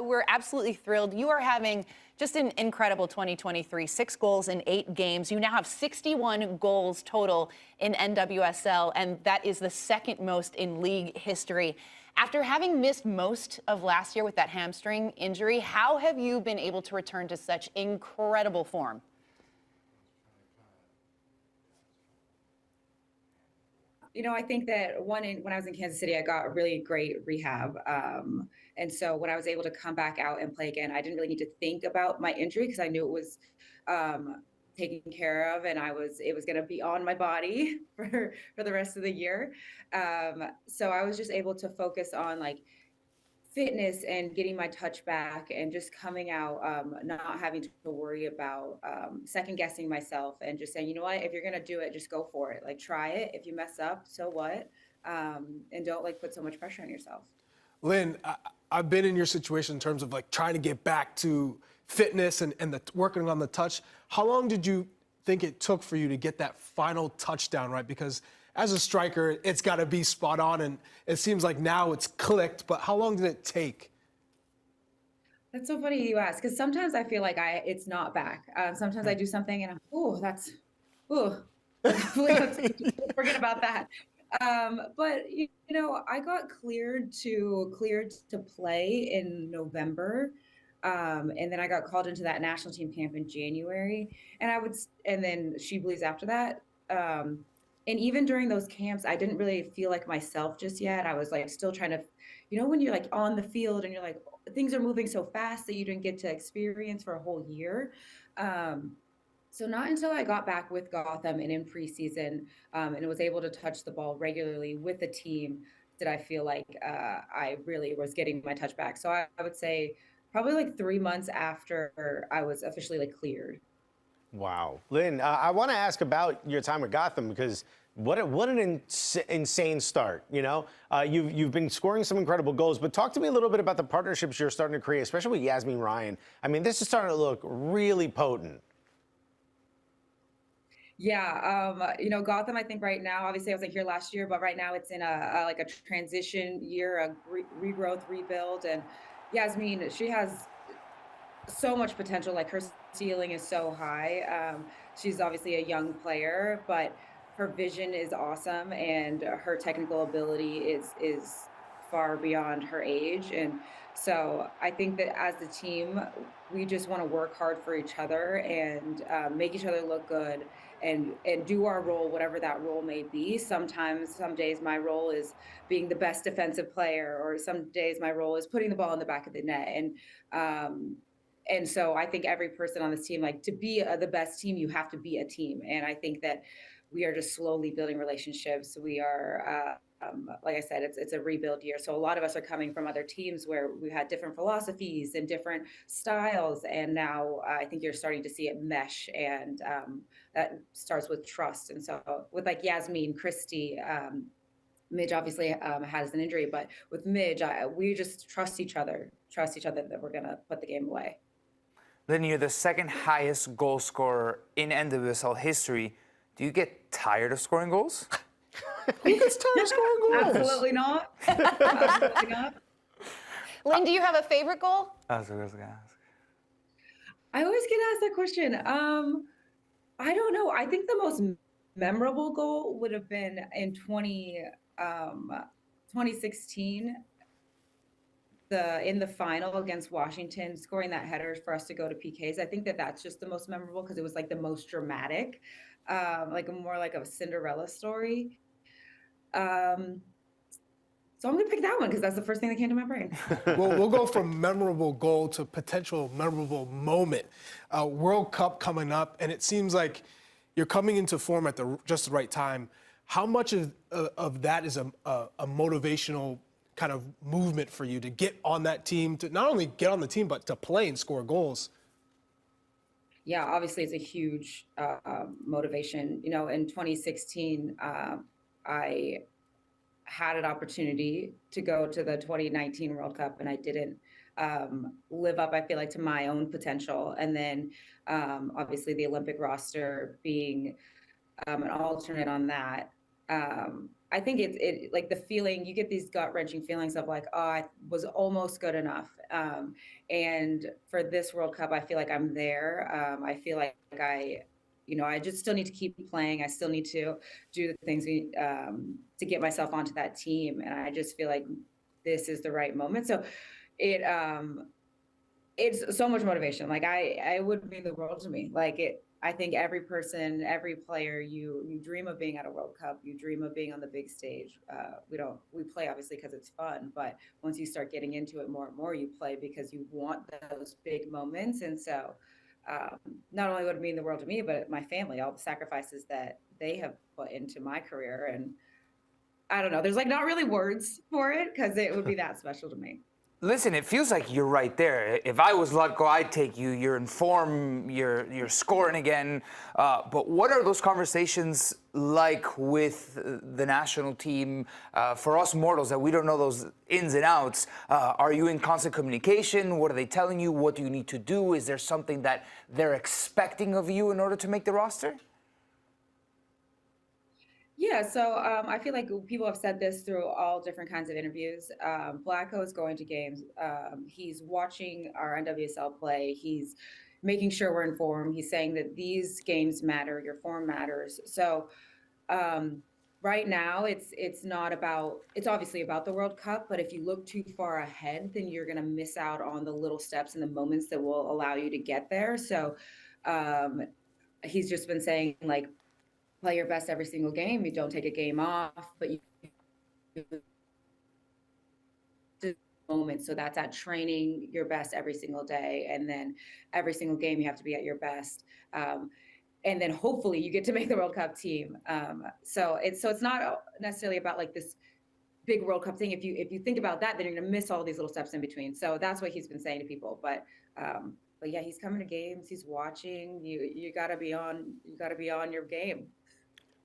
We're absolutely thrilled. You are having just an incredible 2023, 6 goals in 8 games. You now have 61 goals total in NWSL, and that is the second most in league history. After having missed most of last year with that hamstring injury, how have you been able to return to such incredible form? I think that when I was in Kansas City, I got a really great rehab. And so when I was able to come back out and play again, I didn't really need to think about my injury because I knew it was taken care of, and it was going to be on my body for the rest of the year. So I was just able to focus on like fitness and getting my touch back and just coming out, not having to worry about second guessing myself and just saying, you know what, if you're going to do it, just go for it. Like try it. If you mess up, so what? And don't like put so much pressure on yourself. Lynn, I've been in your situation in terms of like trying to get back to fitness and working on the touch. How long did you think it took for you to get that final touchdown right? Because as a striker, it's got to be spot on, and it seems like now it's clicked, but how long did it take? That's so funny you ask, because sometimes I feel like it's not back. Sometimes I do something and I'm, let's forget about that. But I got cleared to play in November. And then I got called into that national team camp in January, and then She Believes after that. And even during those camps, I didn't really feel like myself just yet. I was like still trying to, when you're like on the field and you're like, things are moving so fast that you didn't get to experience for a whole year. So not until I got back with Gotham and in preseason and was able to touch the ball regularly with the team did I feel like I really was getting my touch back. So I would say probably like 3 months after I was officially like cleared. Wow. Lynn, I want to ask about your time with Gotham because what an insane start, You've been scoring some incredible goals, but talk to me a little bit about the partnerships you're starting to create, especially with Yasmeen Ryan. I mean, this is starting to look really potent. Yeah, Gotham, I think right now, obviously I wasn't here last year, but right now it's in a transition year, a regrowth, rebuild. And Yasmeen, she has so much potential. Like her ceiling is so high. She's obviously a young player, but her vision is awesome, and her technical ability is far beyond her age. And so I think that as a team, we just want to work hard for each other and make each other look good and do our role, whatever that role may be. Some days my role is being the best defensive player, or some days my role is putting the ball in the back of the net. And so I think every person on this team, like to be the best team, you have to be a team. And I think that we are just slowly building relationships. We are, like I said, it's a rebuild year. So a lot of us are coming from other teams where we had different philosophies and different styles. And now I think you're starting to see it mesh. And that starts with trust. And so with like Yasmeen, Christy, Midge obviously has an injury, but with Midge, we just trust each other that we're going to put the game away. Lynn, you're the second highest goal scorer in NWSL history. Do you get tired of scoring goals? Who gets tired of scoring goals? Absolutely not. Absolutely not. Lynn, do you have a favorite goal? That's what I was going to ask. I always get asked that question. I don't know. I think the most memorable goal would have been in 2016. In the final against Washington, scoring that header for us to go to PKs. I think that's just the most memorable because it was like the most dramatic, more like a Cinderella story. So I'm gonna pick that one because that's the first thing that came to my brain. Well, we'll go from memorable goal to potential memorable moment. World Cup coming up, and it seems like you're coming into form at just the right time. How much of that is a motivational kind of movement for you to get on that team, to not only get on the team, but to play and score goals? Yeah, obviously it's a huge motivation. In 2016, I had an opportunity to go to the 2019 World Cup, and I didn't live up, I feel like, to my own potential. And then obviously the Olympic roster being an alternate on that, I think it like the feeling, you get these gut-wrenching feelings of like, oh, I was almost good enough. And for this World Cup, I feel like I'm there. I feel like I just still need to keep playing. I still need to do the things to get myself onto that team. And I just feel like this is the right moment. So it's so much motivation. Like I would mean the world to me. I think every person, every player, you dream of being at a World Cup. You dream of being on the big stage. We play obviously because it's fun, but once you start getting into it more and more, you play because you want those big moments. And so, not only would it mean the world to me, but my family, all the sacrifices that they have put into my career. And I don't know, there's like not really words for it because it would be that special to me. Listen, it feels like you're right there. If I was Lutko, I'd take you. You're in form. You're scoring again. But what are those conversations like with the national team? For us mortals that we don't know those ins and outs, are you in constant communication? What are they telling you? What do you need to do? Is there something that they're expecting of you in order to make the roster? Yeah, so I feel like people have said this through all different kinds of interviews. Blacko is going to games. He's watching our NWSL play. He's making sure we're in form. He's saying that these games matter. Your form matters. So right now, it's obviously about the World Cup. But if you look too far ahead, then you're going to miss out on the little steps and the moments that will allow you to get there. So he's just been saying like, play your best every single game. You don't take a game off, but you moment. So that's at training your best every single day. And then every single game you have to be at your best. And then hopefully you get to make the World Cup team. So it's not necessarily about like this big World Cup thing. If you think about that, then you're gonna miss all these little steps in between. So that's what he's been saying to people. But yeah, he's coming to games, he's watching. You gotta be on your game.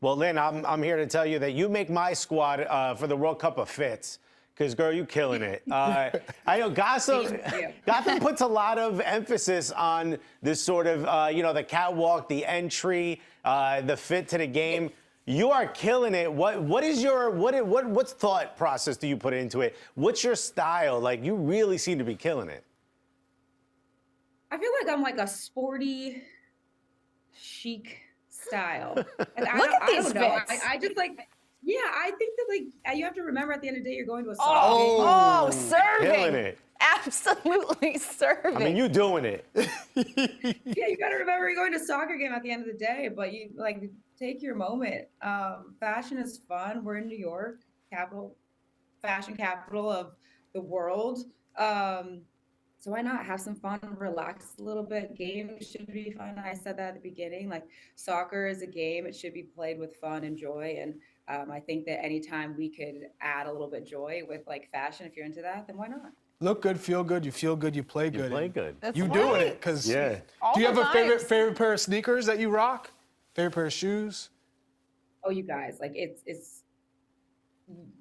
Well, Lynn, I'm here to tell you that you make my squad for the World Cup a fits. Because, girl, you killing it. I know Gotham puts a lot of emphasis on this sort of, the catwalk, the entry, the fit to the game. You are killing it. What thought process do you put into it? What's your style? Like, you really seem to be killing it. I feel like I'm like a sporty, chic style. And Look at these fits. I just like, yeah, I think that like you have to remember at the end of the day you're going to a soccer game. Oh, serving. Killing it. Absolutely serving. I mean, you doing it. Yeah, you got to remember you're going to a soccer game at the end of the day, but you like take your moment. Fashion is fun. We're in New York, fashion capital of the world. So why not have some fun, relax a little bit? Games should be fun. I said that at the beginning. Like soccer is a game; it should be played with fun and joy. And I think that anytime we could add a little bit joy with like fashion, if you're into that, then why not? Look good, feel good, you feel good, you play good. You play good. That's You right. doing it, because Yeah. do you have a vibes. favorite pair of sneakers that you rock? Favorite pair of shoes? Oh, you guys, like it's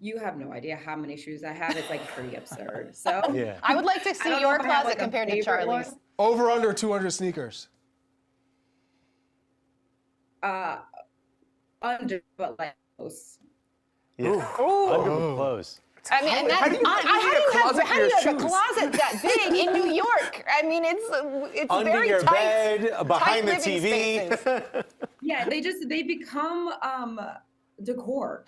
you have no idea how many shoes I have. It's like pretty absurd. So Yeah. I would like to I see don't know your if I have, closet like, a compared to favorite Charlie's. one. Over under 200 sneakers. Under, but like close. Yeah. Ooh. Under but close. I mean, and How do you have a shoes? closet that big in New York? I mean, it's Under very your tight, bed, behind the tight living TV. spaces. Yeah, they become decor.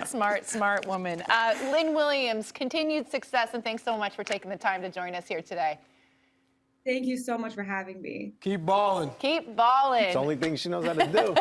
Smart woman. Lynn Williams, continued success, and thanks so much for taking the time to join us here today. Thank you so much for having me. Keep balling. Keep balling. It's the only thing she knows how to do.